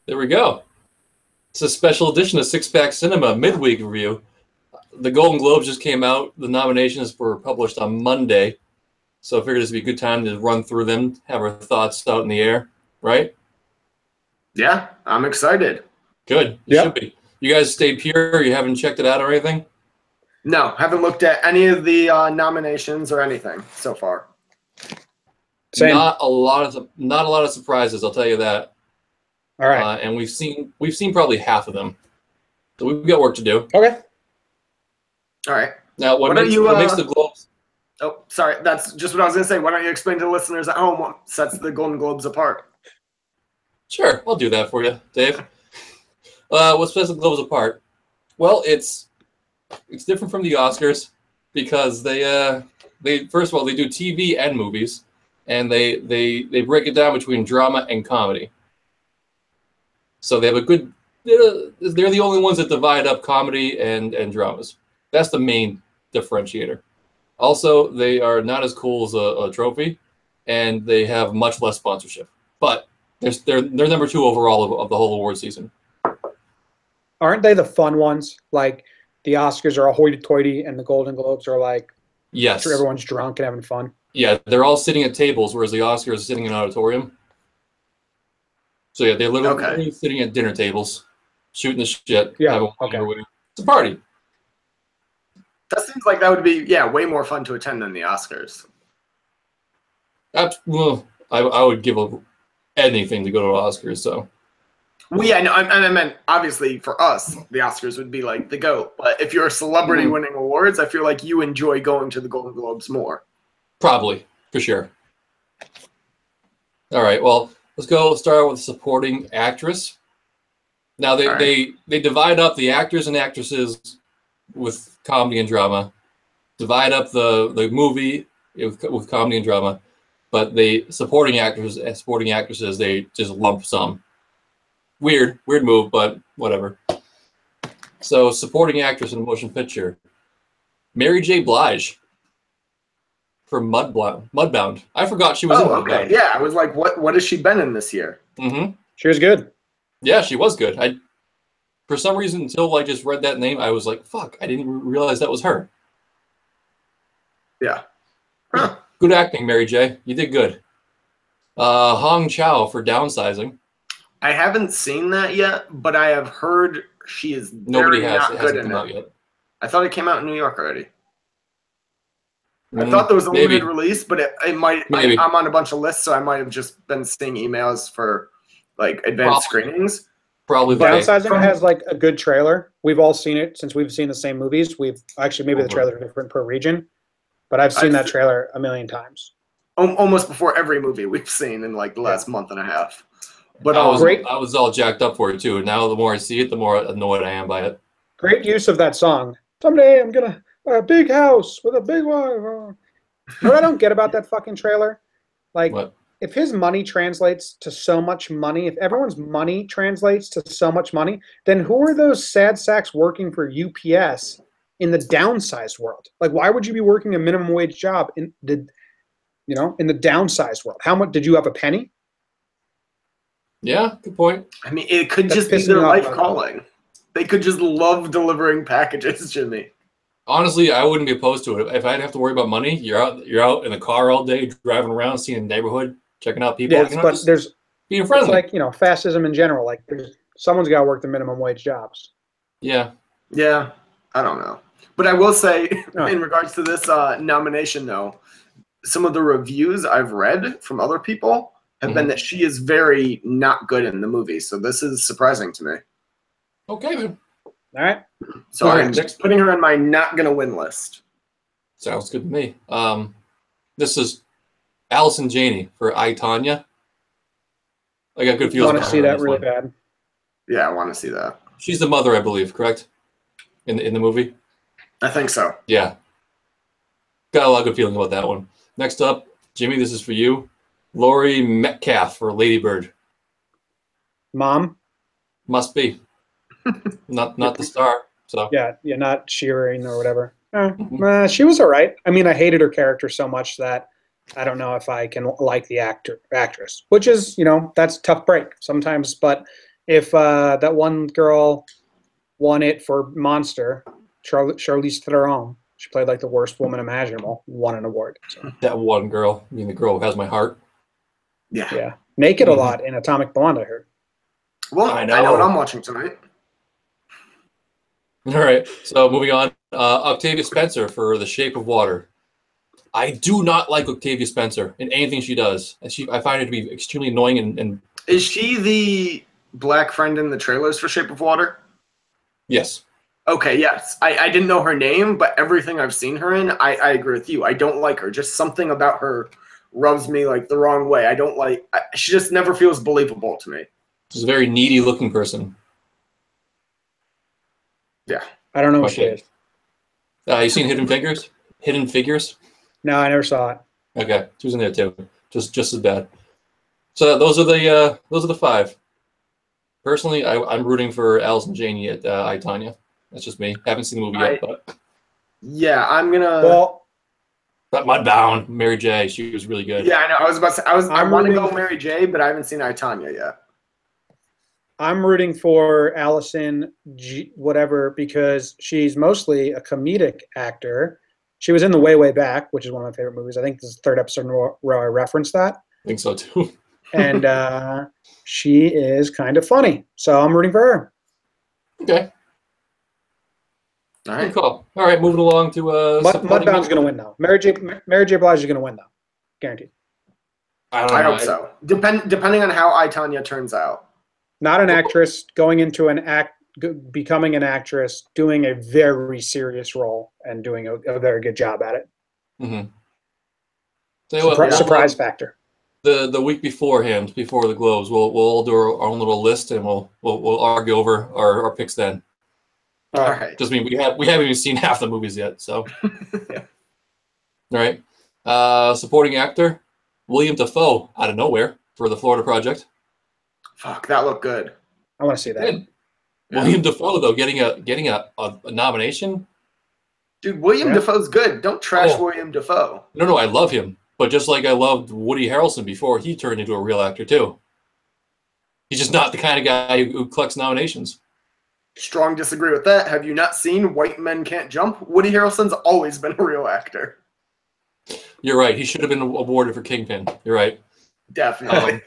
There we go. It's a special edition of Six Pack Cinema midweek review. The Golden Globes just came out. The nominations were published on Monday. So I figured this would be a good time to run through them, have our thoughts out in the air, right? Yeah, I'm excited. Good. You should be. You guys stayed pure? You haven't checked it out or anything? No, haven't looked at any of the nominations or anything so far. Same. Not a lot of surprises, I'll tell you that. All right. And we've seen probably half of them. So we've got work to do. Okay. All right. Now, what makes the Globes? Oh, sorry. That's just what I was going to say. Why don't you explain to the listeners at home what sets the Golden Globes apart? Sure, I'll do that for you, Dave. What sets the Globes apart? Well, it's different from the Oscars because they first of all they do TV and movies, and they break it down between drama and comedy. So they have a good. They're the only ones that divide up comedy and dramas. That's the main differentiator. Also, they are not as cool as a trophy, and they have much less sponsorship. But they're number 2 overall of the whole award season. Aren't they the fun ones? Like the Oscars are a hoity-toity, and the Golden Globes are like, yes, everyone's drunk and having fun. Yeah, they're all sitting at tables, whereas the Oscars are sitting in an auditorium. So yeah, they're literally sitting at dinner tables, shooting the shit. Yeah, It's a party. That seems like that would be way more fun to attend than the Oscars. Well, I would give anything to go to Oscars. So. Well, yeah, no, I meant obviously for us, the Oscars would be like the GOAT. But if you're a celebrity winning awards, I feel like you enjoy going to the Golden Globes more. Probably, for sure. All right, well, let's start with supporting actress. Now they divide up the actors and actresses with comedy and drama, divide up the movie with comedy and drama, but the supporting actors and supporting actresses, they just lump some. Weird move, but whatever. So supporting actress in a motion picture, Mary J. Blige for Mudbound. I forgot she was in Mudbound. Yeah, I was like, what has she been in this year? Mm-hmm. She was good. Yeah, she was good. For some reason, until I just read that name, I was like, fuck, I didn't realize that was her. Yeah. Huh. Good acting, Mary J. You did good. Hong Chow for Downsizing. I haven't seen that yet, but I have heard she is not good in it. Yet. I thought it came out in New York already. I thought there was a limited release, but it might. I'm on a bunch of lists, so I might have just been seeing emails for like advanced screenings. Probably. Downsizing has like a good trailer. We've all seen it since we've seen the same movies. We've actually maybe the trailers are different per region, but I've seen that trailer a million times. Almost before every movie we've seen in like the last month and a half. But I was all jacked up for it too. Now the more I see it, the more annoyed I am by it. Great use of that song. Someday I'm gonna buy a big house with a big wife. What I don't get about that fucking trailer, like if his money translates to so much money, if everyone's money translates to so much money, then who are those sad sacks working for UPS in the downsized world? Like, why would you be working a minimum wage job in the downsized world? How much did you have a penny? Yeah, good point. I mean, it could just be their life calling. They could just love delivering packages, Jimmy. Honestly, I wouldn't be opposed to it. If I didn't have to worry about money, you're out in the car all day, driving around, seeing the neighborhood, checking out people. Yes, but there's being friendly. It's like fascism in general. Like, someone's got to work the minimum wage jobs. Yeah. Yeah, I don't know, but I will say in regards to this nomination, though, some of the reviews I've read from other people have been that she is very not good in the movie. So this is surprising to me. Okay, then. All right. So I'm just putting her on my not going to win list. Sounds good to me. This is Allison Janney for I, Tonya. I got good feelings. I want to see that really bad. Yeah, I want to see that. She's the mother, I believe, correct? In the movie? I think so. Yeah. Got a lot of good feeling about that one. Next up, Jimmy, this is for you. Laurie Metcalf for Lady Bird. Mom? Must be. not the star. So yeah, not cheering or whatever. She was all right. I mean, I hated her character so much that I don't know if I can like the actress, which is, that's a tough break sometimes. But if that one girl won it for Monster, Charlize Theron, she played like the worst woman imaginable, won an award. So. That one girl, I mean, the girl who has my heart. Yeah. Naked a lot in Atomic Blonde, I heard. Well, I know what I'm watching tonight. All right, so moving on. Octavia Spencer for The Shape of Water. I do not like Octavia Spencer in anything she does. I find her to be extremely annoying and... Is she the black friend in the trailers for Shape of Water? Yes. Okay, yes. I didn't know her name, but everything I've seen her in, I agree with you. I don't like her. Just something about her rubs me like the wrong way. I don't like... she just never feels believable to me. She's a very needy looking person. Yeah. I don't know what she is. You seen Hidden Figures? Hidden Figures? No, I never saw it. Okay, she was in there too. Just as bad. So those are the 5. Personally, I'm rooting for Allison Janney at I, Tonya. That's just me. Haven't seen the movie yet, but yeah, I'm gonna. Well, Mudbound, Mary J. She was really good. Yeah, I know. I was about to say I want to go Mary J, but I haven't seen I, Tonya yet. I'm rooting for Allison whatever because she's mostly a comedic actor. She was in The Way, Way Back, which is one of my favorite movies. I think this is the 3rd episode in a row I referenced that. I think so too. And she is kind of funny, so I'm rooting for her. Okay. All right. Cool. All right, moving along to Mudbound's going to win though. Mary J. Blige is going to win though, guaranteed. I hope so. Depending on how I, Tonya turns out. Not an actress going into becoming an actress, doing a very serious role and doing a very good job at it. Mm-hmm. Surprise factor. The week beforehand, before the Globes, we'll all do our own little list and we'll argue over our picks then. All right. Just mean we haven't even seen half the movies yet, so. Yeah. All right. Supporting actor, William Dafoe out of nowhere for The Florida Project. Fuck, that looked good. I want to see that. Yeah. William Dafoe though getting a nomination. Dude, William Dafoe's good. Don't trash William Dafoe. No, I love him. But just like I loved Woody Harrelson before he turned into a real actor too. He's just not the kind of guy who collects nominations. Strong disagree with that. Have you not seen White Men Can't Jump? Woody Harrelson's always been a real actor. You're right. He should have been awarded for Kingpin. You're right. Definitely.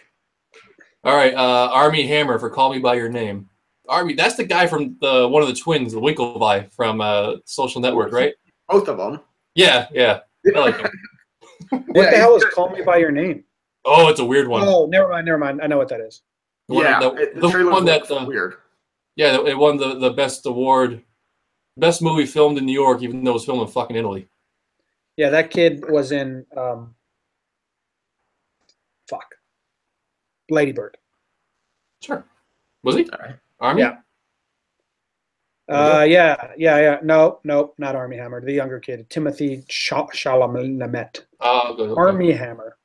All right. Armie Hammer for Call Me By Your Name. Armie, that's the guy from one of the twins, the Winklevi from Social Network, right? Both of them. Yeah. I like him. What the hell is Call Me By Your Name? Oh, it's a weird one. Oh, never mind. I know what that is. The trailer one that's weird. Yeah, it won the best award, best movie filmed in New York, even though it was filmed in fucking Italy. Yeah, that kid was in Lady Bird. Sure. Was he? All right. Armie? Yeah. No, not Armie Hammer. The younger kid, Timothy Chalamet. Oh, good. Okay. Armie Hammer.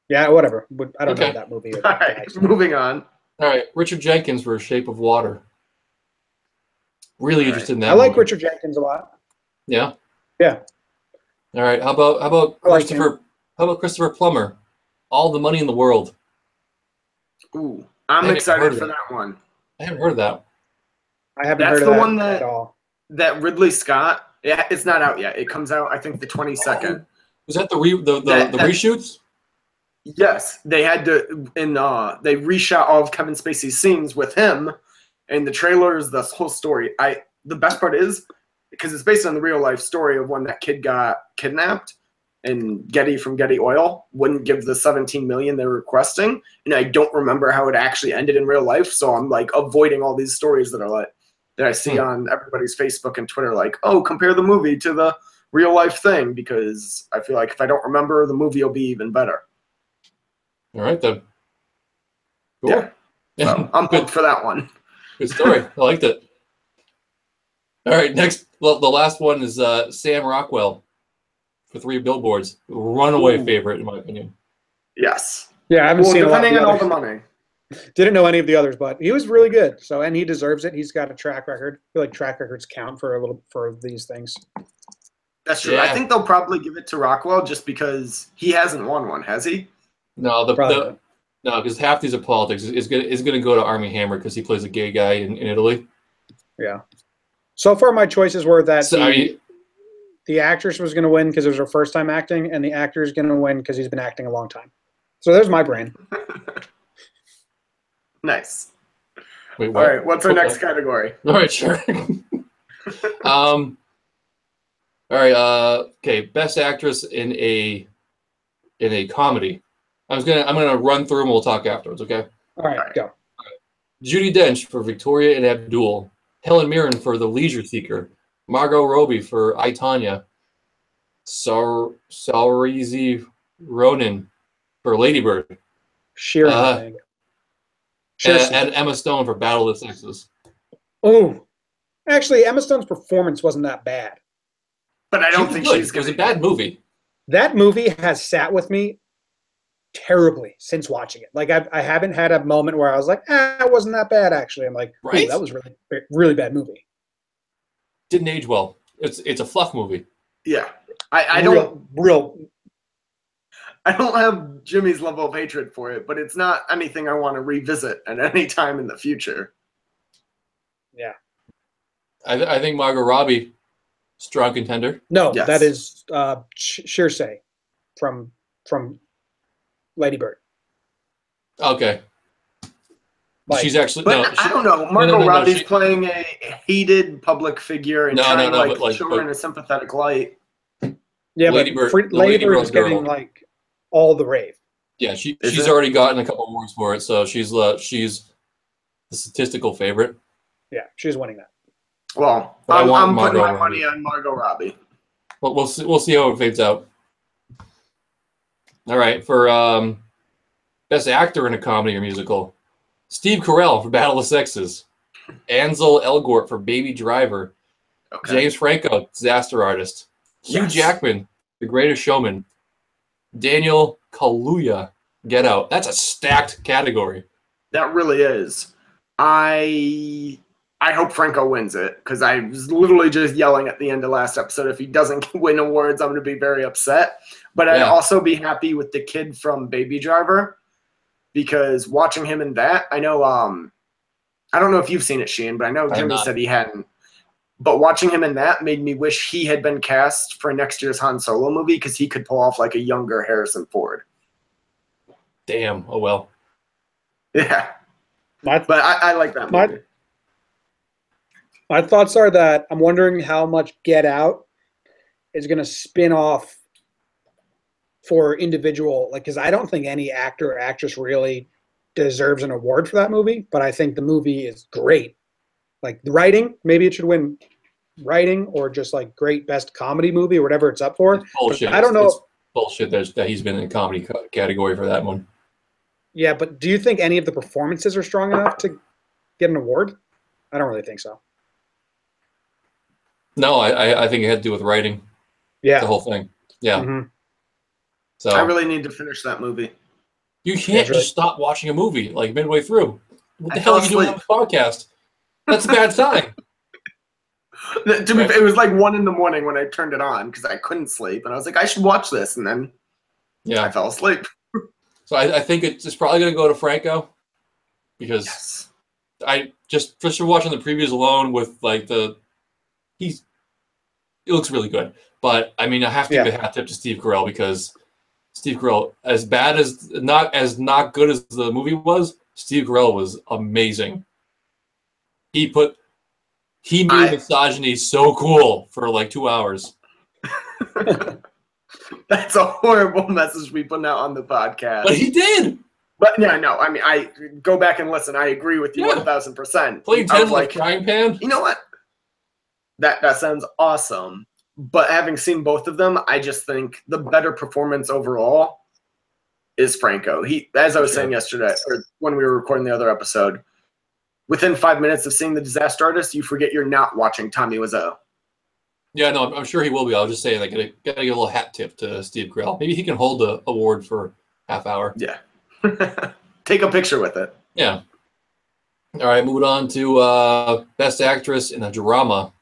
Yeah, whatever. I don't know that movie. All right, moving on. All right, Richard Jenkins for Shape of Water. Really interested in that. I like Richard Jenkins a lot. Yeah. Yeah. All right. How about Christopher? How about Christopher Plummer? All the Money in the World. Ooh, I'm excited for that one. I haven't heard of that. I haven't heard of that one at all. That Ridley Scott. Yeah, it's not out yet. It comes out, I think, the 22nd. Was that the reshoots? Yes, they had to, they reshot all of Kevin Spacey's scenes with him, and the trailer is the whole story. The best part is because it's based on the real life story of when that kid got kidnapped, and Getty from Getty Oil wouldn't give the $17 million they're requesting, and I don't remember how it actually ended in real life, so I'm like avoiding all these stories that I see on everybody's Facebook and Twitter, like, oh, compare the movie to the real life thing, because I feel like if I don't remember, the movie will be even better. All right, then. Cool. Yeah. So I'm pumped for that one. Good story. I liked it. All right, next. Well, the last one is Sam Rockwell for 3 Billboards. Runaway favorite, in my opinion. Yes. Yeah, I haven't seen depending on all the money. money. Didn't know any of the others, but he was really good. So, and he deserves it. He's got a track record. I feel like track records count for these things. That's true. Yeah. I think they'll probably give it to Rockwell just because he hasn't won one, has he? No, No, because half these are politics. Is gonna go to Armie Hammer because he plays a gay guy in Italy. Yeah. So far, my choices were that So, the actress was going to win because it was her first time acting, and the actor is going to win because he's been acting a long time. So there's my brain. Nice. Wait, what? All right, what's our next category? All right, sure. All right. Okay. Best actress in a comedy. I'm gonna run through and we'll talk afterwards. Okay. All right, go. Judi Dench for Victoria and Abdul. Helen Mirren for The Leisure Seeker. Margot Robbie for I, Tonya. Saoirse Ronan for Lady Bird. Sheeran. And Emma Stone for Battle of the Sexes. Oh, actually, Emma Stone's performance wasn't that bad. But I don't think she's good. It was a bad movie. That movie has sat with me terribly since watching it. Like I haven't had a moment where I was like, it wasn't that bad actually. I'm like, right? That was really, really bad movie. Didn't age well. It's a fluff movie. Yeah. I don't have Jimmy's level of hatred for it, but it's not anything I want to revisit at any time in the future. Yeah. I think Margot Robbie, strong contender. No, yes. That is Sheersay from Lady Bird. Okay. She's actually I don't know. Margot Robbie's playing a hated public figure and trying to show her in a sympathetic light. Yeah, Lady Bird is getting like all the rave. Yeah, she's already gotten a couple awards for it, so she's the statistical favorite. Yeah, she's winning that. Well, I'm putting my money on Margot Robbie. Well, we'll see how it fades out. All right, for best actor in a comedy or musical, Steve Carell for Battle of the Sexes, Ansel Elgort for Baby Driver, James Franco, Disaster Artist, Hugh Jackman, The Greatest Showman, Daniel Kaluuya, Get Out. That's a stacked category. That really is. I hope Franco wins it because I was literally just yelling at the end of last episode. If he doesn't win awards, I'm going to be very upset. But I'd also be happy with the kid from Baby Driver because watching him in that, I know, I don't know if you've seen it, Sheehan, but I know Jimmy said he hadn't. But watching him in that made me wish he had been cast for next year's Han Solo movie because he could pull off like a younger Harrison Ford. Damn. Oh, well. Yeah. But I like that movie. My thoughts are that I'm wondering how much Get Out is going to spin off for individual, like, because I don't think any actor or actress really deserves an award for that movie, but I think the movie is great. Like the writing, maybe it should win writing or just like great best comedy movie or whatever it's up for. It's bullshit. I don't know. It's bullshit that he's been in the comedy category for that one. Yeah, but do you think any of the performances are strong enough to get an award? I don't really think so. No, I think it had to do with writing. Yeah. The whole thing. Yeah. Mm-hmm. So I really need to finish that movie. You can't just stop watching a movie like midway through. What the hell are you doing on this podcast? That's a bad sign. It was like 1 a.m. when I turned it on because I couldn't sleep, and I was like, I should watch this, and then I fell asleep. So I think it's probably going to go to Franco because I just for watching the previews alone with like it looks really good. But I mean, I have to give a hat tip to Steve Carell because Steve Carell, as not good as the movie was, Steve Carell was amazing. He made misogyny so cool for like 2 hours. That's a horrible message to be putting out on the podcast. But he did. But yeah, no, I mean, I go back and listen. I agree with you 1,000%. Playing 10 like frying pan. You know what? That sounds awesome. But having seen both of them, I just think the better performance overall is Franco. As I was saying yesterday, or when we were recording the other episode, within 5 minutes of seeing The Disaster Artist, you forget you're not watching Tommy Wiseau. Yeah, no, I'm sure he will be. I was just saying, like, gotta give a little hat tip to Steve Carell. Maybe he can hold the award for half hour. Yeah. Take a picture with it. Yeah. All right, moving on to Best Actress in a Drama.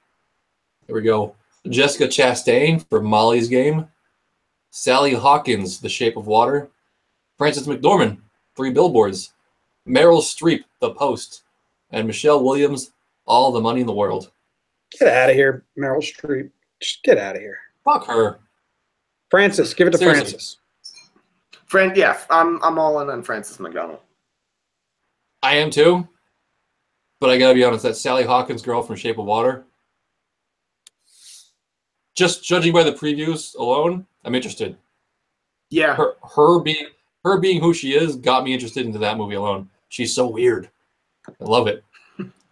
Here we go. Jessica Chastain for Molly's Game. Sally Hawkins, The Shape of Water. Frances McDormand Three Billboards, Meryl Streep, The Post, and Michelle Williams, All the Money in the World. Get out of here, Meryl Streep. Just get out of here. Fuck her. Francis, give it to Francis. Yeah, I'm all in on Frances McDormand. I am too, but I gotta be honest. That Sally Hawkins girl from Shape of Water. Just judging by the previews alone, I'm interested. Yeah, her being who she is got me interested into that movie alone. She's so weird. I love it.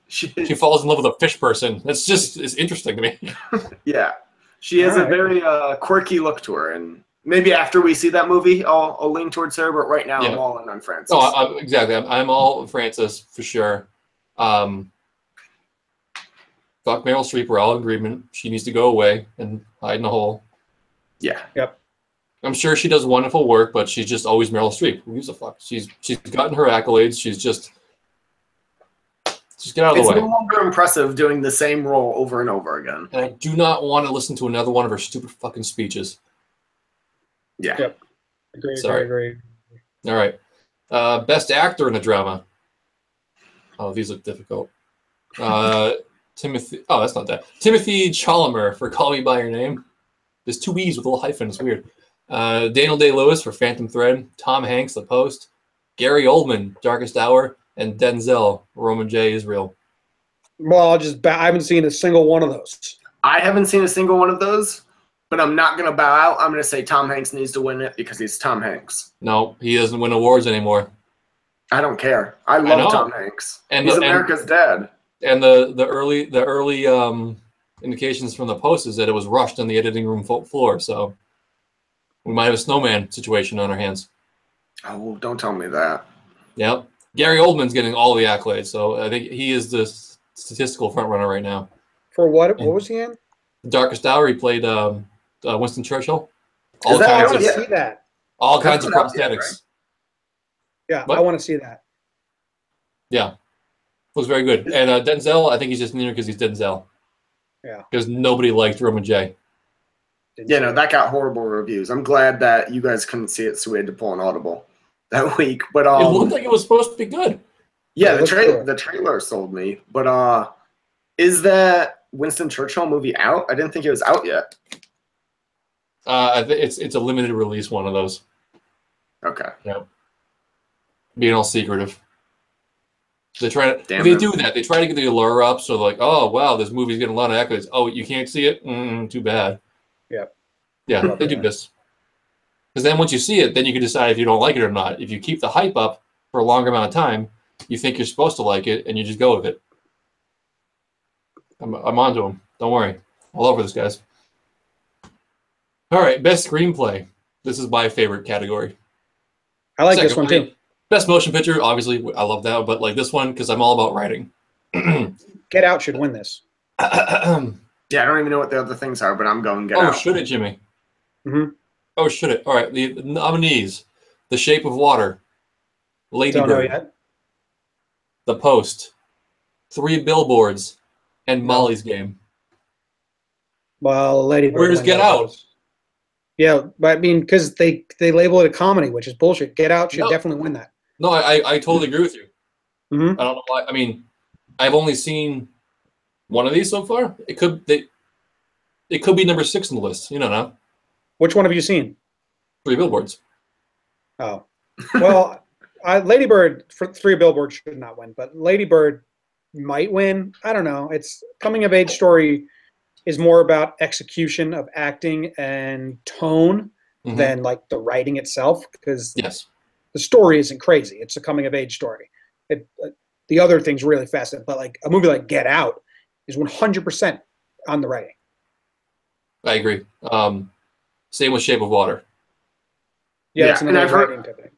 She falls in love with a fish person. It's interesting to me. Yeah, she has a very quirky look to her, and maybe after we see that movie, I'll lean towards her. But right now, I'm all in on Frances. Oh, exactly. I'm all Frances for sure. Fuck Meryl Streep. We're all in agreement. She needs to go away and hide in a hole. Yeah. Yep. I'm sure she does wonderful work, but she's just always Meryl Streep. Who gives a fuck? She's gotten her accolades. She's just get out of the way. It's no longer impressive doing the same role over and over again. And I do not want to listen to another one of her stupid fucking speeches. Yeah. Yep. Agree. All right. Best actor in a drama. Oh, these look difficult. Timothy. Oh, that's not that. Timothy Chalamet for Call Me by Your Name. There's two E's with a little hyphen. It's weird. Daniel Day-Lewis for Phantom Thread. Tom Hanks, The Post. Gary Oldman, Darkest Hour, and Denzel, Roman J. Israel. Well, I haven't seen a single one of those. I haven't seen a single one of those, but I'm not going to bow out. I'm going to say Tom Hanks needs to win it because he's Tom Hanks. No, he doesn't win awards anymore. I don't care. I love Tom Hanks. He's America's dad. And the early indications from The Post is that it was rushed on the editing room floor, so we might have a snowman situation on our hands. Oh, don't tell me that. Yep. Gary Oldman's getting all the accolades, so I think he is the statistical front runner right now. For what? What was he in? Darkest Hour. He played Winston Churchill. I want to see that. All kinds of prosthetics. Right? Yeah, what? I want to see that. Yeah, looks very good. And Denzel, I think he's just in there because he's Denzel. Yeah. Because nobody liked Roman J. Yeah, no, that got horrible reviews. I'm glad that you guys couldn't see it, so we had to pull an audible that week. But it looked like it was supposed to be good. Yeah, the trailer sold me. But is that Winston Churchill movie out? I didn't think it was out yet. I think it's a limited release one of those. Okay. Yeah. Being all secretive. They do that. They try to get the allure up, so like, oh wow, this movie's getting a lot of accolades. Oh, you can't see it? Too bad. Yeah, they do this. Because then once you see it, then you can decide if you don't like it or not. If you keep the hype up for a longer amount of time, you think you're supposed to like it, and you just go with it. I'm onto them. Don't worry. All over this, guys. All right, best screenplay. This is my favorite category. I like this one too. Best motion picture, obviously, I love that, but like this one because I'm all about writing. Get Out should win this. Yeah, I don't even know what the other things are, but I'm going Get Out. Oh, should it, Jimmy? Mm-hmm. Oh, should it? All right, the nominees: The Shape of Water, Lady Bird, The Post, Three Billboards, and Molly's Game. Well, Lady Bird. Where's Get Out? Yeah, but I mean, because they label it a comedy, which is bullshit. Get Out should definitely win that. No, I totally agree with you. Mm-hmm. I don't know why. I mean, I've only seen one of these so far. It could be number 6 on the list. You don't know. Which one have you seen? Three Billboards. Oh, well, Lady Bird for Three Billboards should not win, but Lady Bird might win. I don't know. It's coming of age story is more about execution of acting and tone than like the writing itself, because the story isn't crazy. It's a coming of age story. The other thing's really fascinating, but like a movie like Get Out is 100% on the writing. I agree. Same with Shape of Water. Yeah, it's another writing thing.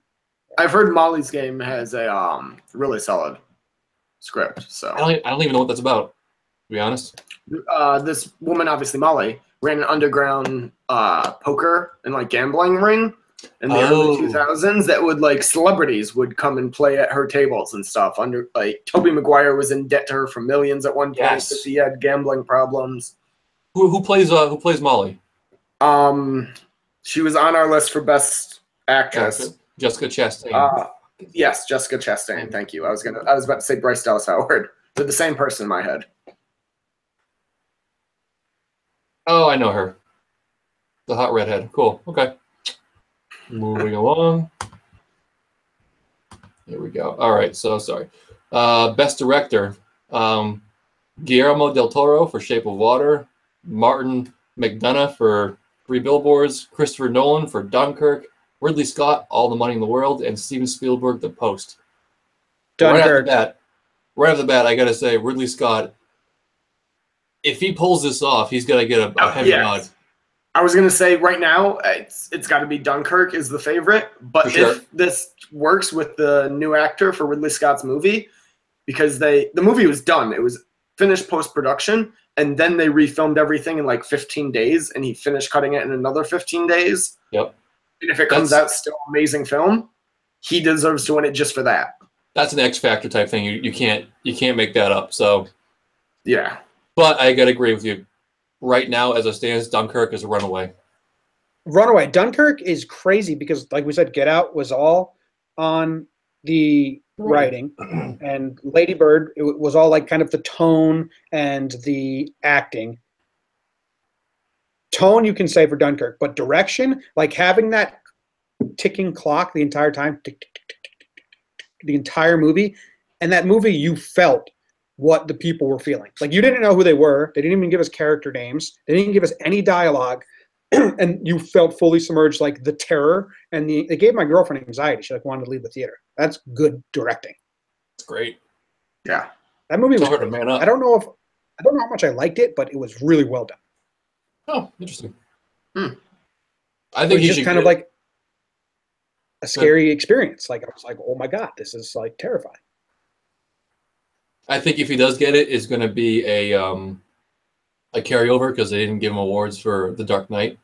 I've heard Molly's Game has a really solid script. So I don't even know what that's about, to be honest. This woman, obviously Molly, ran an underground poker and like gambling ring in the early 2000s that would like celebrities would come and play at her tables and stuff. Under like Tobey Maguire was in debt to her for millions at one point because he had gambling problems. Who plays Molly? She was on our list for best actress. Jessica Chastain. Yes, Jessica Chastain. Thank you. I was about to say Bryce Dallas Howard. They're the same person in my head. Oh, I know her. The hot redhead. Cool. Okay. Moving along. Here we go. All right. So sorry. Best director. Guillermo del Toro for Shape of Water. Martin McDonagh for Three Billboards. Christopher Nolan for Dunkirk. Ridley Scott, All the Money in the World, and Steven Spielberg, The Post. Dunkirk. Right off the bat, I got to say, Ridley Scott, if he pulls this off, he's going to get a heavy nod. I was going to say right now, it's got to be Dunkirk is the favorite. But if this works with the new actor for Ridley Scott's movie, because the movie was done. It was finished post-production, and then they refilmed everything in like 15 days, and he finished cutting it in another 15 days. Yep. And if it comes out still amazing film, he deserves to win it just for that. That's an X Factor type thing. You can't make that up. So yeah. But I gotta agree with you. Right now, as it stands, Dunkirk is a runaway. Runaway. Dunkirk is crazy because, like we said, Get Out was all on the writing, and Lady Bird, it was all like kind of the tone and the acting. Tone you can say for Dunkirk, but direction, like having that ticking clock the entire time, tick, tick, tick, tick, tick, tick, the entire movie, and that movie you felt what the people were feeling. Like you didn't know who they were. They didn't even give us character names. They didn't give us any dialogue, and you felt fully submerged, like the terror and they gave my girlfriend anxiety. She wanted to leave the theater. That's good directing. It's great. Yeah, that movie was. I don't know how much I liked it, but it was really well done. Oh, interesting. I think he's just kind of like a scary experience. Like I was like, oh my god, this is like terrifying. I think if he does get it, it's going to be a carryover because they didn't give him awards for The Dark Knight.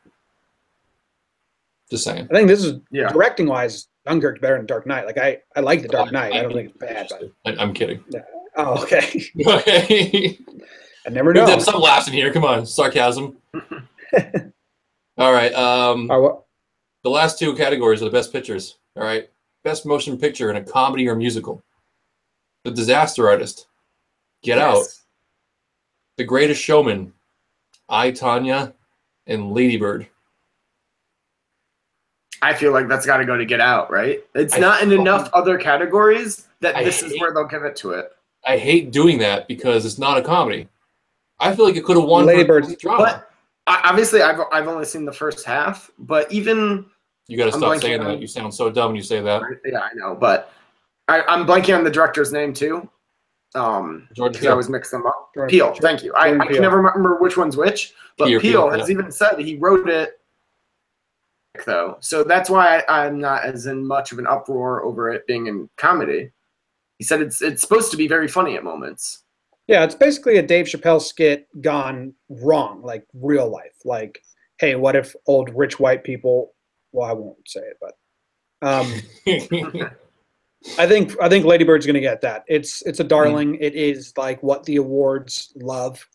Just saying. I think this is directing wise, Dunkirk's better than Dark Knight. Like I like The Dark Knight. I don't think it's bad. But... I'm kidding. Yeah. Oh, okay. Okay. I never know. There's some laughs in here. Come on, sarcasm. All right. The last two categories are the best pictures. All right. Best motion picture in a comedy or musical. The Disaster Artist. Get Out. The Greatest Showman. I, Tonya, and Lady Bird. I feel like that's got to go to Get Out, right? It's not in enough other categories that this is where they'll give it to it. I hate doing that because it's not a comedy. I feel like it could have won Lady Bird's drama. But obviously, I've only seen the first half, but even you got to stop saying that. You sound so dumb when you say that. Yeah, I know, but I'm blanking on the director's name too. Because I always mix them up. Peele, thank you. I can never remember which one's which, but Peele has even said he wrote it though, so that's why I'm not as in much of an uproar over it being in comedy. He said it's supposed to be very funny at moments. Yeah, it's basically a Dave Chappelle skit gone wrong, like real life. Like, hey, what if old rich white people? Well, I won't say it, but I think Lady Bird's gonna get that. It's a darling. It is like what the awards love.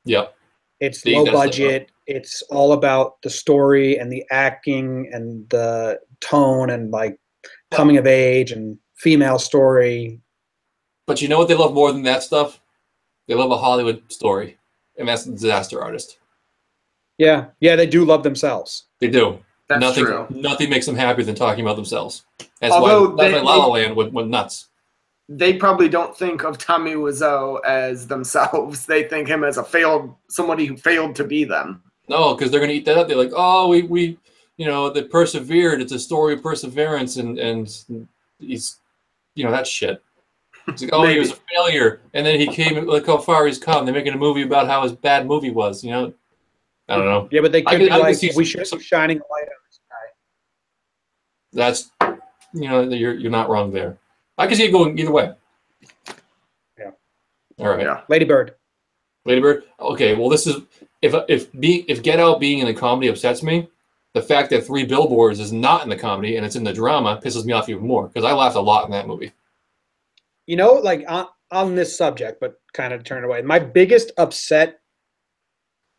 Yep. It's low budget. It's all about the story and the acting and the tone and like coming of age and female story. But you know what they love more than that stuff? They love a Hollywood story, and that's The Disaster Artist. Yeah, they do love themselves. They do. That's true. Nothing makes them happier than talking about themselves. That's why La La Land went nuts. They probably don't think of Tommy Wiseau as themselves. They think him as somebody who failed to be them. No, because they're going to eat that up. They're like, oh, we they persevered. It's a story of perseverance, and he's, that shit. It's like, oh, he was a failure, and then he came. Look how far he's come. They're making a movie about how his bad movie was. I don't know. Yeah, but they could be like, we should be shining a light on this guy. That's, you're not wrong there. I can see it going either way. Yeah. All right. Yeah. Lady Bird. Okay. Well, this is if Get Out being in the comedy upsets me, the fact that Three Billboards is not in the comedy and it's in the drama pisses me off even more because I laughed a lot in that movie. Like on this subject, but kind of turn it away. My biggest upset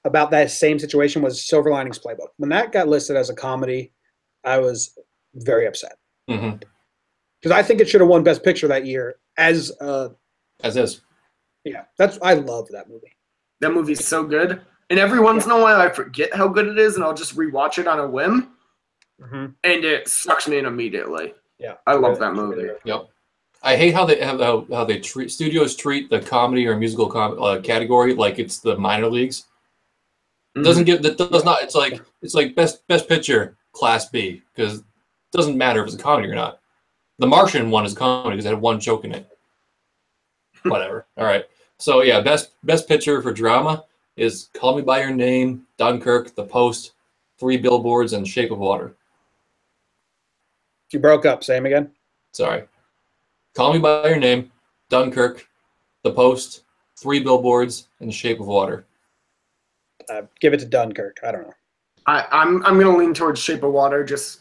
about that same situation was Silver Linings Playbook. When that got listed as a comedy, I was very upset. Mm-hmm. Because I think it should have won Best Picture that year as is. Yeah, I love that movie. That movie's so good. And every once in a while I forget how good it is and I'll just rewatch it on a whim. Mm-hmm. And it sucks me in immediately. Yeah. I love that movie. Yep. I hate how they treat studios treat the comedy or musical category like it's the minor leagues. It doesn't give that does not. It's like best picture Class B because it doesn't matter if it's a comedy or not. The Martian one is a comedy because it had one joke in it. Whatever. All right. So yeah, best picture for drama is Call Me by Your Name, Dunkirk, The Post, 3 Billboards, and Shape of Water. You broke up. Say them again. Sorry. Call Me by Your Name, Dunkirk, The Post, 3 Billboards, and Shape of Water. Give it to Dunkirk. I don't know. I'm gonna lean towards Shape of Water. Just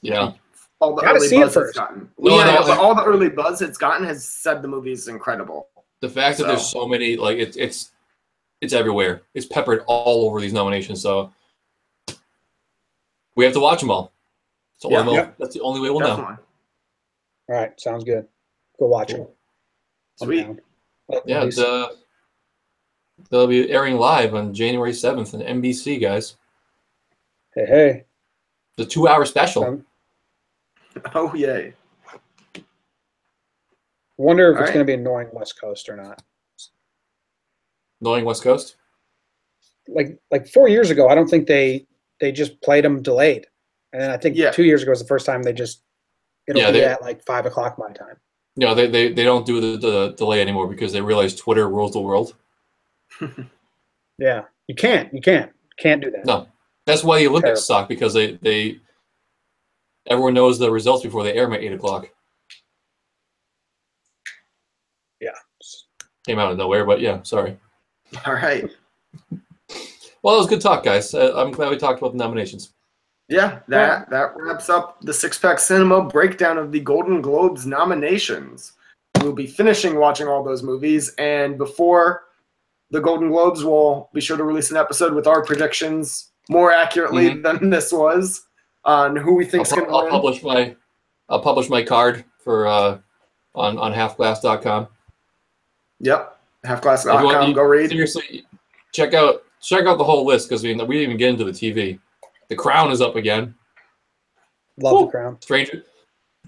all the early buzz it's gotten. But all the early buzz it's gotten has said the movie is incredible. The fact that there's so many, like it's everywhere. It's peppered all over these nominations. So we have to watch them all. That's the only way we'll know. All right, sounds good. Go watch them. Sweet. Yeah, they'll be airing live on January 7th on NBC, guys. Hey. The 2-hour special. Oh, yay. Wonder if it's going to be annoying West Coast or not. Annoying West Coast? Like 4 years ago, I don't think they just played them delayed. And then I think 2 years ago was the first time it'll be at like 5 o'clock my time. No, they don't do the delay anymore because they realize Twitter rules the world. Yeah, you can't do that. No, that's why the Olympics suck because they everyone knows the results before they air them at 8 o'clock. Yeah, came out of nowhere, but yeah, sorry. All right. Well, it was good talk, guys. I'm glad we talked about the nominations. Yeah, that wraps up the Six Pack Cinema breakdown of the Golden Globes nominations. We'll be finishing watching all those movies, and before the Golden Globes, we'll be sure to release an episode with our predictions more accurately than this was on who we think's going to win. I'll publish my card for on halfglass.com. Yep, halfglass.com. Go read. Seriously, check out the whole list because we didn't even get into the TV. The Crown is up again. Love The Crown. Stranger.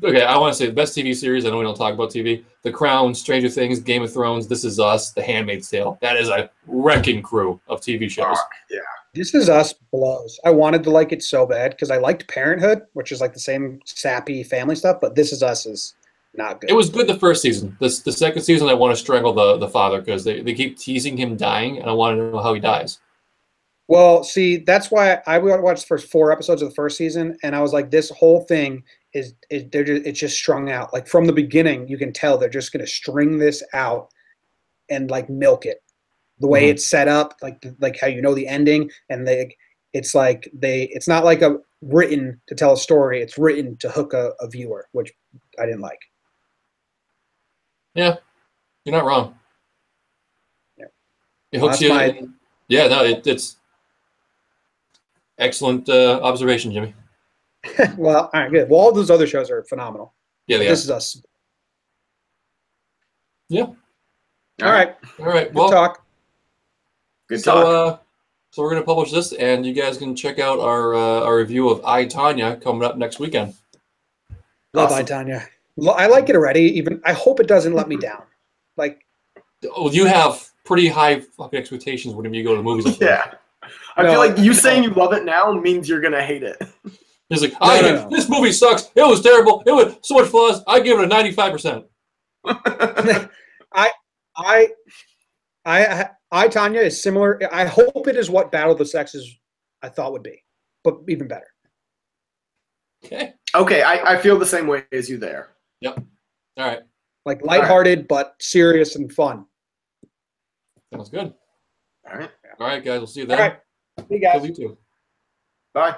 Okay, I want to say the best TV series. I know we don't talk about TV. The Crown, Stranger Things, Game of Thrones, This Is Us, The Handmaid's Tale. That is a wrecking crew of TV shows. Yeah. This Is Us blows. I wanted to like it so bad because I liked Parenthood, which is like the same sappy family stuff, but This Is Us is not good. It was good the first season. The second season, I want to strangle the father because they keep teasing him dying, and I want to know how he dies. Well, see, that's why I watched the first 4 episodes of the first season, and I was like, this whole thing it's just strung out. Like from the beginning, you can tell they're just going to string this out and like milk it. The way it's set up, like how you know the ending, and it's not like written to tell a story. It's written to hook a viewer, which I didn't like. Yeah, you're not wrong. Yeah, it hooks you. Yeah, no, it's excellent observation, Jimmy. Well, all right, good. Well, all those other shows are phenomenal. Yeah, This Is Us. Yeah. All right. Well, good talk. Good talk. So we're going to publish this, and you guys can check out our review of I, Tonya coming up next weekend. Love I, Tonya. I like it already. Even I hope it doesn't let me down. Like, you have pretty high fucking expectations whenever you go to the movies. Yeah. I feel like you saying you love it now means you're going to hate it. He's like, this movie sucks. It was terrible. It was so much flaws. I give it a 95%. I, Tonya is similar. I hope it is what Battle of the Sexes I thought would be, but even better. Okay, I feel the same way as you there. Yep. All right. Like lighthearted, but serious and fun. Sounds good. All right. All right, guys. We'll see you then. All right. See you guys. You too. Bye.